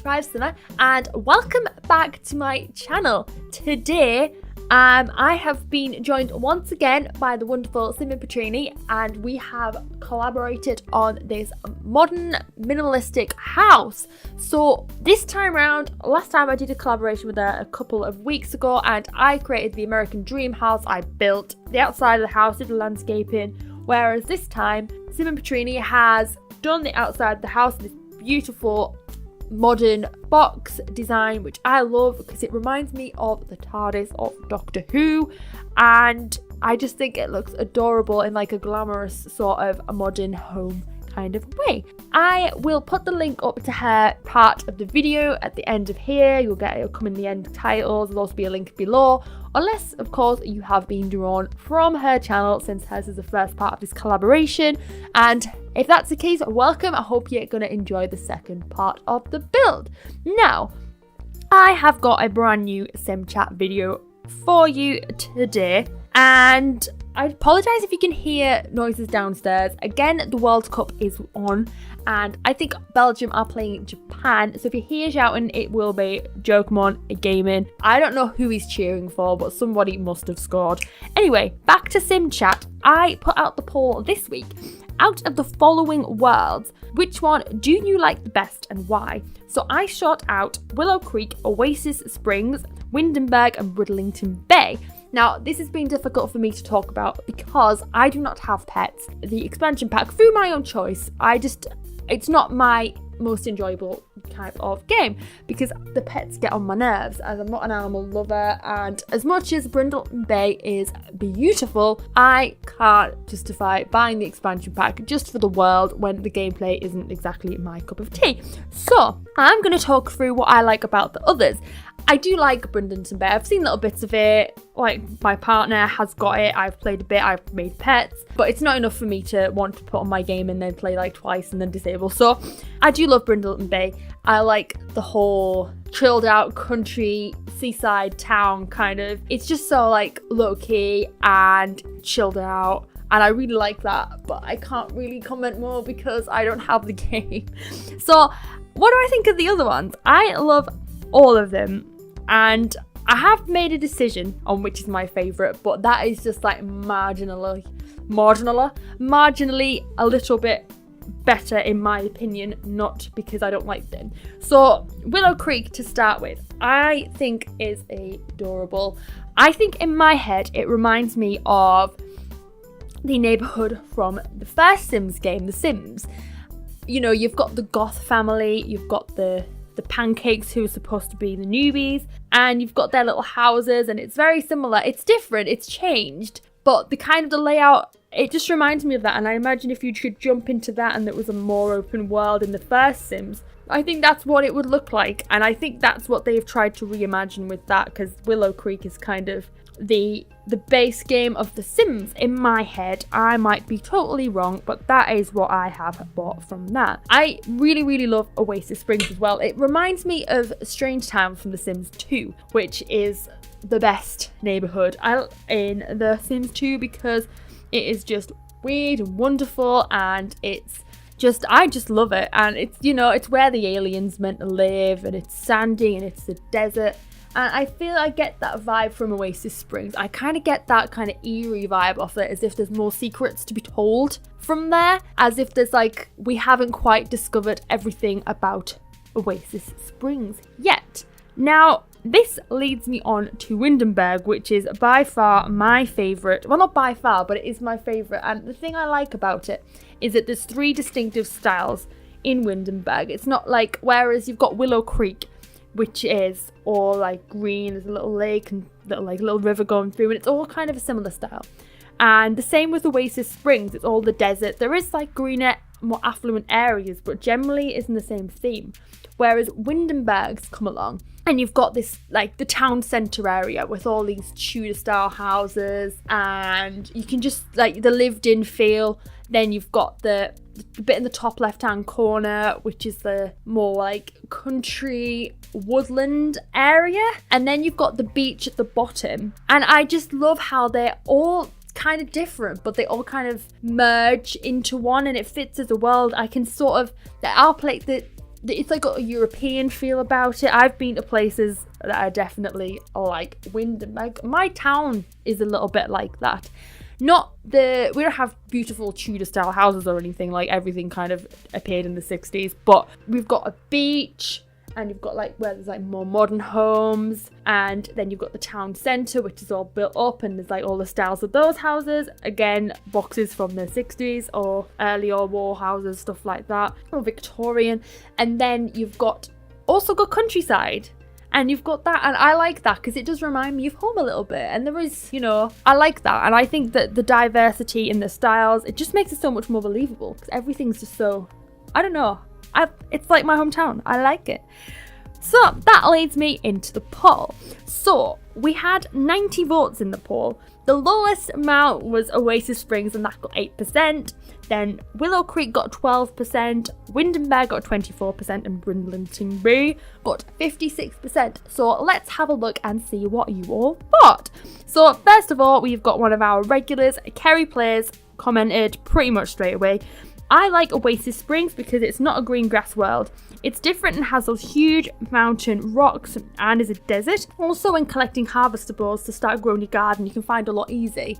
Survive Summer, and welcome back to my channel. Today, I have been joined once again by the wonderful Simming Pettrine, and we have collaborated on this modern minimalistic house. So this time around, last time I did a collaboration with her a couple of weeks ago, and I created the American dream house. I built the outside of the house, did the landscaping, whereas this time Simming Pettrine has done the outside of the house in this beautiful modern box design, which I love because it reminds me of the TARDIS of Doctor Who, and I just think it looks adorable in like a glamorous sort of a modern home kind of way. I will put the link up to her part of the video at the end of here. You'll get it'll come in the end titles. There'll also be a link below, unless of course you have been drawn from her channel, since hers is the first part of this collaboration. And if that's the case, welcome. I hope you're going to enjoy the second part of the build. Now, I have got a brand new SimChat video for you today, and I apologise if you can hear noises downstairs. Again, the World Cup is on, and I think Belgium are playing Japan, so if you hear shouting, it will be Jokemon gaming. I don't know who he's cheering for, but somebody must have scored. Anyway, back to SimChat. I put out the poll this week. Out of the following worlds, which one do you like the best and why? So I shot out Willow Creek, Oasis Springs, Windenburg and Bridlington Bay. Now, this has been difficult for me to talk about because I do not have pets. The expansion pack, through my own choice, it's not my most enjoyable type of game because the pets get on my nerves, as I'm not an animal lover, and as much as Bridlington Bay is beautiful, I can't justify buying the expansion pack just for the world when the gameplay isn't exactly my cup of tea. So I'm going to talk through what I like about the others. I do like Bridlington Bay. I've seen little bits of it, like my partner has got it, I've played a bit, I've made pets, but it's not enough for me to want to put on my game and then play like twice and then disable. So I do love Bridlington Bay. I like the whole chilled out country, seaside town kind of. It's just so like low key and chilled out, and I really like that, but I can't really comment more because I don't have the game. So what do I think of the other ones? I love all of them, and I have made a decision on which is my favourite, but that is just like marginally a little bit better in my opinion, not because I don't like them. So Willow Creek to start with, I think is adorable. I think in my head it reminds me of the neighbourhood from the first Sims game, The Sims. You know, you've got the goth family, you've got the pancakes who are supposed to be the newbies, and you've got their little houses, and it's very similar. It's different, it's changed, but the kind of the layout, it just reminds me of that. And I imagine if you could jump into that and it was a more open world in the first Sims, I think that's what it would look like. And I think that's what they've tried to reimagine with that, because Willow Creek is kind of the base game of The Sims in my head. I might be totally wrong, but that is what I have bought from that. I really, really love Oasis Springs as well. It reminds me of Strange Town from The Sims 2, which is the best neighborhood in The Sims 2 because it is just weird and wonderful, and it's just, I just love it. And it's, you know, it's where the aliens meant to live, and it's sandy and it's the desert. And I feel I get that vibe from Oasis Springs. I kind of get that kind of eerie vibe off it, as if there's more secrets to be told from there. As if there's like, we haven't quite discovered everything about Oasis Springs yet. Now, this leads me on to Windenburg, which is by far my favourite. Well, not by far, but it is my favourite. And the thing I like about it is that there's 3 distinctive styles in Windenburg. It's not like, whereas you've got Willow Creek, which is all like green, there's a little lake and little river going through, and it's all kind of a similar style. And the same with Oasis Springs, it's all the desert. There is like greener, more affluent areas, but generally it's in the same theme. Whereas Windenburg's come along, and you've got this like the town centre area with all these Tudor style houses, and you can just like the lived in feel. Then you've got the bit in the top left hand corner, which is the more like country woodland area, and then you've got the beach at the bottom. And I just love how they're all kind of different, but they all kind of merge into one, and it fits as a world. I can sort of, I'll play the it's like got a European feel about it. I've been to places that are definitely like Windham. My town is a little bit like that. We don't have beautiful Tudor style houses or anything, like everything kind of appeared in the 60s, but we've got a beach, and you've got like where there's like more modern homes, and then you've got the town centre, which is all built up, and there's like all the styles of those houses, again boxes from the 60s or earlier war houses, stuff like that, or Victorian. And then you've also got countryside. And you've got that, and I like that because it does remind me of home a little bit. And there is, I like that. And I think that the diversity in the styles, it just makes it so much more believable because everything's just so, I don't know. It's like my hometown. I like it. So that leads me into the poll. So we had 90 votes in the poll. The lowest amount was Oasis Springs, and that got 8%. Then Willow Creek got 12%, Windenburg got 24%, and Brindleton Bay got 56%. So let's have a look and see what you all thought. So first of all, we've got one of our regulars, Kerry Plays, commented pretty much straight away. I like Oasis Springs because it's not a green grass world. It's different and has those huge mountain rocks and is a desert. Also, when collecting harvestables to start growing your garden, you can find a lot easy.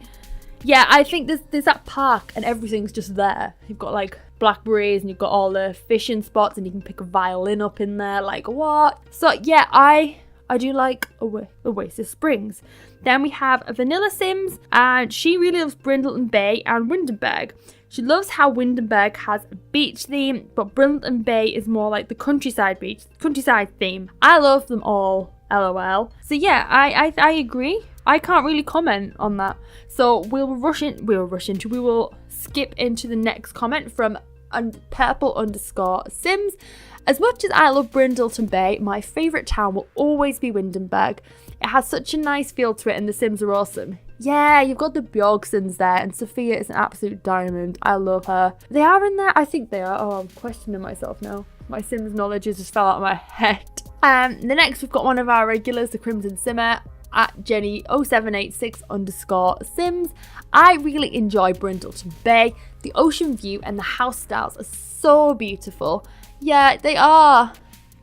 Yeah, I think there's that park and everything's just there. You've got like blackberries and you've got all the fishing spots and you can pick a violin up in there. Like, what? So yeah, I do like Oasis Springs. Then we have Vanilla Sims, and she really loves Brindleton Bay and Windenburg. She loves how Windenburg has a beach theme, but Brindleton Bay is more like the countryside theme. I love them all, LOL. So yeah, I agree. I can't really comment on that. So we will skip into the next comment from purple_sims. As much as I love Brindleton Bay, my favourite town will always be Windenburg. It has such a nice feel to it and the Sims are awesome. Yeah, you've got the Bjorgsons there, and Sophia is an absolute diamond. I love her. They are in there? I think they are. Oh, I'm questioning myself now. My Sims knowledge has just fell out of my head. The next, we've got one of our regulars, the Crimson Simmer, at Jenny0786_Sims. I really enjoy Brindleton Bay. The ocean view and the house styles are so beautiful. Yeah, they are.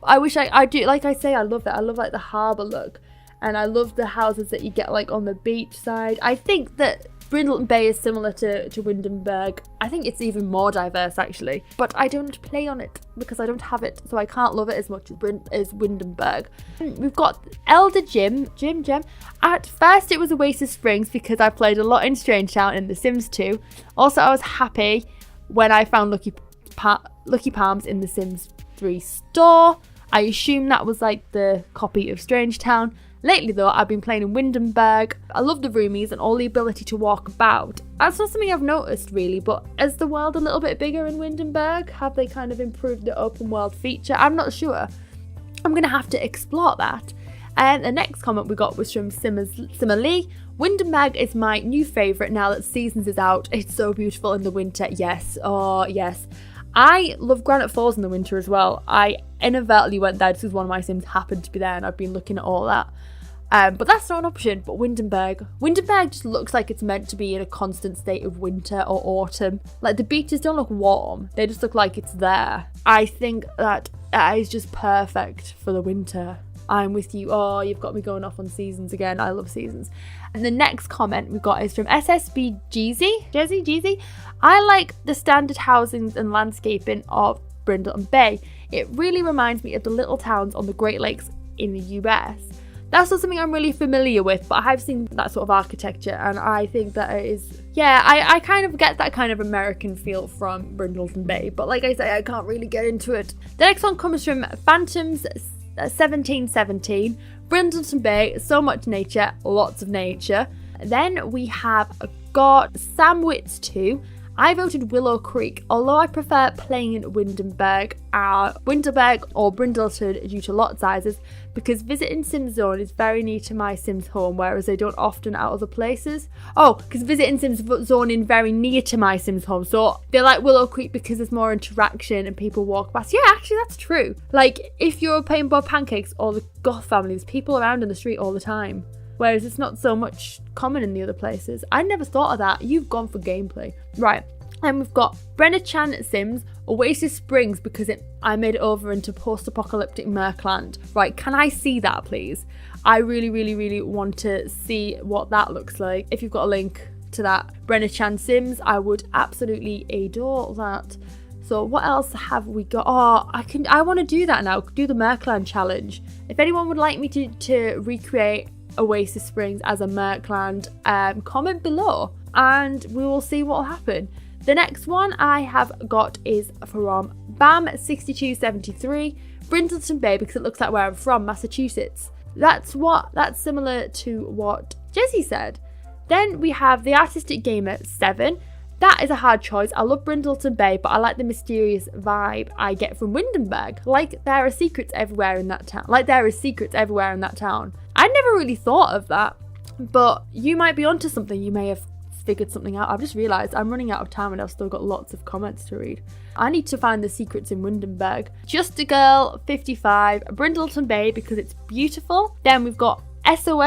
I do, like I say, I love that. I love like the harbour look. And I love the houses that you get like on the beach side. I think that Brindleton Bay is similar to Windenburg. I think it's even more diverse actually. But I don't play on it because I don't have it. So I can't love it as much as Windenburg. We've got Elder Jim. At first it was Oasis Springs because I played a lot in Strange Town in The Sims 2. Also, I was happy when I found Lucky Palms in The Sims 3 store. I assume that was like the copy of Strange Town. Lately though, I've been playing in Windenburg. I love the roomies and all the ability to walk about. That's not something I've noticed really, but is the world a little bit bigger in Windenburg? Have they kind of improved the open world feature? I'm not sure. I'm going to have to explore that. And the next comment we got was from Simmer Lee. Windenburg is my new favourite now that Seasons is out. It's so beautiful in the winter. Yes. Oh, yes. I love Granite Falls in the winter as well. I inadvertently went there just because one of my Sims happened to be there and I've been looking at all that. But that's not an option. But Windenburg just looks like it's meant to be in a constant state of winter or autumn. Like the beaches don't look warm. They just look like it's there. I think that is just perfect for the winter. I'm with you. Oh, you've got me going off on Seasons again. I love Seasons. And the next comment we got is from SSB Jeezy. I like the standard housings and landscaping of Brindleton Bay. It really reminds me of the little towns on the Great Lakes in the US. That's not something I'm really familiar with, but I've seen that sort of architecture and I think that it is, yeah, I kind of get that kind of American feel from Brindleton Bay, but like I say, I can't really get into it. The next one comes from Phantoms 1717. Brindleton Bay, so much nature, lots of nature. Then we have got Sam Witz 2. I voted Willow Creek, although I prefer playing in Windenburg or Brindleton due to lot sizes, because visiting Sims Zone is very near to my Sims home, whereas they don't often at other places. Oh, because visiting Sims Zone is very near to my Sims home, so they like Willow Creek because there's more interaction and people walk past. Yeah, actually that's true. Like, if you're playing Bob Pancakes or the Goth family, there's people around in the street all the time. Whereas it's not so much common in the other places. I never thought of that. You've gone for gameplay. Right. And we've got Brenna Chan Sims, Oasis Springs, because I made it over into post-apocalyptic Merkland. Right, can I see that, please? I really, really, really want to see what that looks like. If you've got a link to that Brenna Chan Sims, I would absolutely adore that. So what else have we got? Oh, I want to do that now. Do the Merkland challenge. If anyone would like me to recreate Oasis Springs as a Merkland, comment below and we will see what will happen. The next one I have got is from Bam6273, Brindleton Bay, because it looks like where I'm from, Massachusetts. That's similar to what Jessie said. Then we have the Artistic Gamer 7. That is a hard choice. I love Brindleton Bay, but I like the mysterious vibe I get from Windenburg. Like there are secrets everywhere in that town. I never really thought of that, but you might be onto something. You may have figured something out. I've just realised I'm running out of time and I've still got lots of comments to read. I need to find the secrets in Windenburg. Just a Girl 55, Brindleton Bay, because it's beautiful. Then we've got SO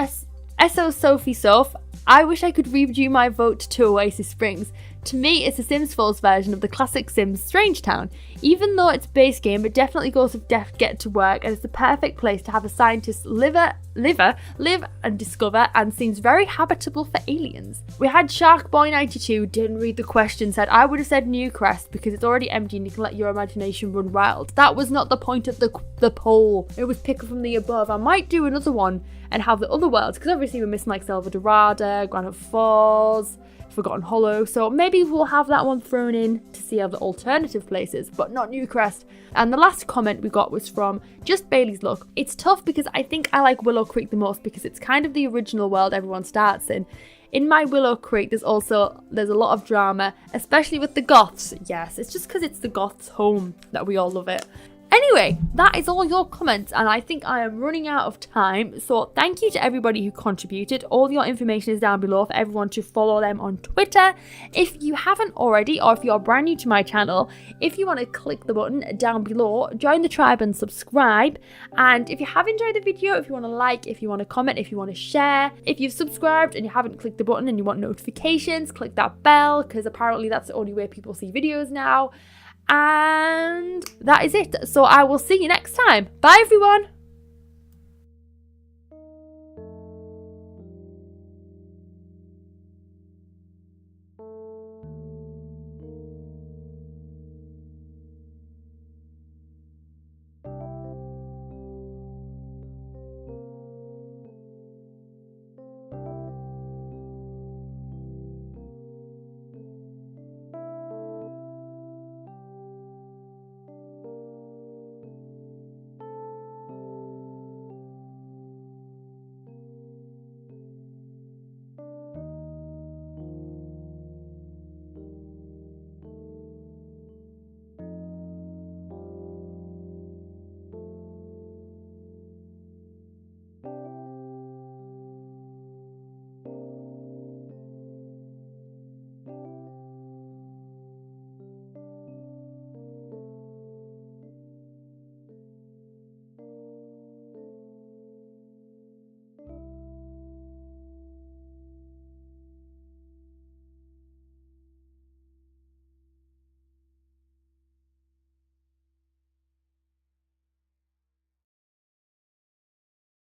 Sophie Soph. I wish I could redo my vote to Oasis Springs. To me, it's a Sims 4's version of the classic Sims Strange Town. Even though it's base game, it definitely goes with Get to Work, and it's the perfect place to have a scientist live and discover, and seems very habitable for aliens. We had Sharkboy92, didn't read the question, said, I would have said Newcrest because it's already empty and you can let your imagination run wild. That was not the point of the poll. It was pick from the above. I might do another one and have the other worlds, because obviously we're missing like Selva Dorada, Granite Falls, Forgotten Hollow, so maybe we'll have that one thrown in to see other alternative places, but not Newcrest. And the last comment we got was from Just Bailey's Luck. It's tough because I think I like Willow Creek the most because it's kind of the original world everyone starts in. In my Willow Creek, there's a lot of drama, especially with the goths. Yes, it's just because it's the goths' home that we all love it. Anyway, that is all your comments, and I think I am running out of time. So thank you to everybody who contributed. All your information is down below for everyone to follow them on Twitter. If you haven't already, or if you're brand new to my channel, if you want to click the button down below, join the tribe and subscribe. And if you have enjoyed the video, if you want to like, if you want to comment, if you want to share, if you've subscribed and you haven't clicked the button and you want notifications, click that bell, because apparently that's the only way people see videos now. And that is it. So I will see you next time. Bye everyone.